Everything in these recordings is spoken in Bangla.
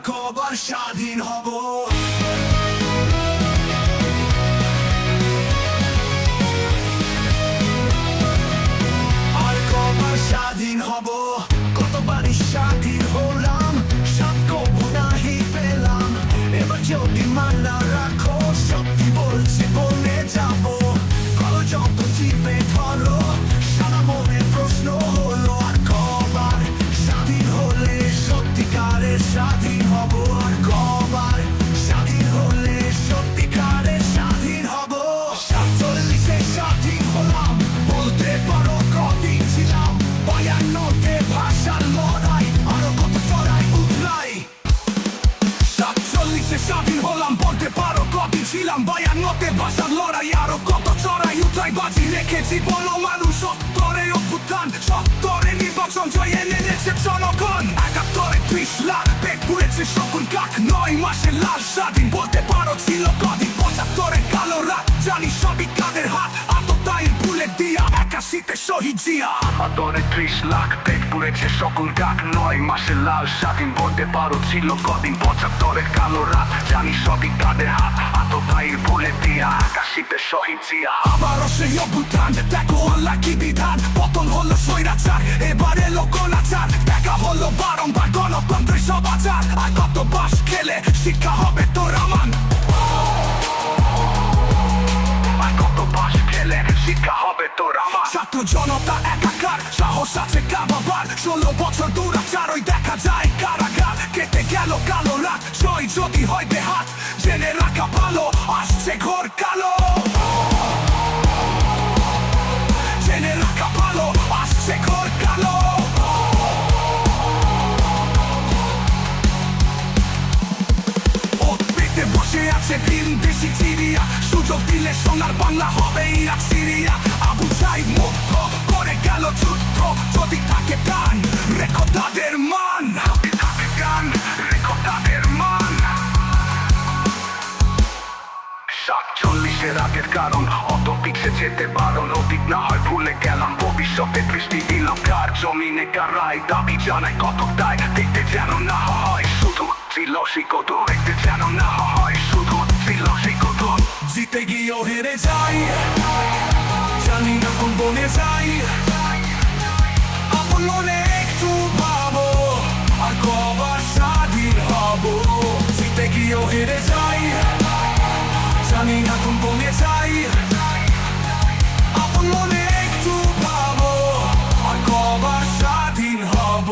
কবার স্বাধীন হব। আর কবার স্বাধীন হব। কতবারই স্বাধীন হলাম, সাক্ষ্য নাহি পেলাম। এবার যদি মানা রাখো, সত্যি বলছি বলে যাব। কলো যত চিপে ধরো, সারা মনের প্রশ্ন হলো আর কবার স্বাধীন হলে সত্যিকারের স্বাধীন হব। আর কবার স্বাধীন হলে সত্যিকারের স্বাধীন হব। 47-এ স্বাধীন হলাম, বলতে পারো কদিন ছিলাম। 52-তে ভাষার লড়াই, আরো কত চড়াই উতলাই। 47-এ স্বাধীন হলাম, বলতে পারো কদিন ছিলাম। 52-তে ভাষার লড়াই, আরো কত চড়াই উতলাই। বাজি রেখেছি বলো মানুষ, 70-এ অভ্যুত্থান, 70-এ নির্বাচন জয় এনেছে জনগণ। 71-এ 30 লাখ পেট পুড়েছে সকল কাক। 9 মাসে লাল স্বাধীন, বলতে পারো ছিল কদিন। 75-এ কালো রাত, জানি সবই কাদের হাত। আততায়ীর বুলেট দিয়া 81-তে শহীদ জিয়া। 72-এ 30 লাখ পেট পুড়েছে সকল কাক। 9 মাসে লাল স্বাধীন, বলতে পারো ছিল কদিন। 75-এ কালো রাত, জানি সবই কাদের হাত। আততায়ীর বুলেট দিয়া 81-তে শহীদ জিয়া। আবারও সেই অভ্যুত্থান, দেখো আল্লাহ কি বিধান। পতন হলো স্বৈরাচার, এবার এলো গণাচার। দেখা হলো বারংবার গণতন্ত্রের সবাচার। আর কত বাস খেলে শিক্ষা হবে তোর আমার। আর কত বাস খেলে শিক্ষা হবে তোর আমার। ছাত্র জনতা একাকার, সাহস আছে কাবাবার। 16 বছর দুরাচার, ওই দেখা যায় কারাগার। কেটে গেল কালো রাত, জয় যদি হয় বেহাত। জেনে রাখা ভালো, আসছে ঘোর কালো। জেনে রাখা ভালো, আসছে ঘোর কালো। ওতে বসে আছে ভিন দেশি চিরিয়া। সুযোগ দিলে সোনার বাংলা হবে ইরাক সিরিয়া। আবু সাইদ মুক্ত করে গেল যুদ্ধ, যদি থাকে গান রেখো তাদের মান। যদি থাকে গান রেখো তাদের মান। 47-এর আগের কারণ, অত পিছে যেতে বারণ। অতীত না হয় ভুলে গেলাম, ভবিষ্যতে দৃষ্টি দিলাম। কার জমিনে কার রায়, দাবি জানাই কত দায়। দেখতে যেন না হয় শুধু ত্রিলসিকত, দেখতে যেন না হয় শুধু ত্রিলসিকত। জিতে গিয়েও হেরে যাই, জানি না কোন বনে যাই। আপন মনে একটু ভাবো, আর কবার স্বাধীন হব। জিতে গিয়েও হেরে যাই, জানি না কোন বনে যাই। আপন মনে একটু ভাবো, আর কবার স্বাধীন হব।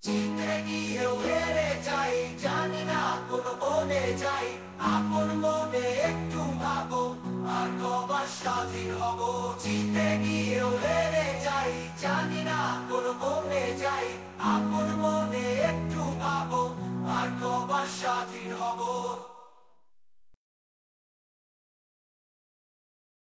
জিতে গিয়েও হেরে যাই, জানি না কোন বনে যাই। আপন মনে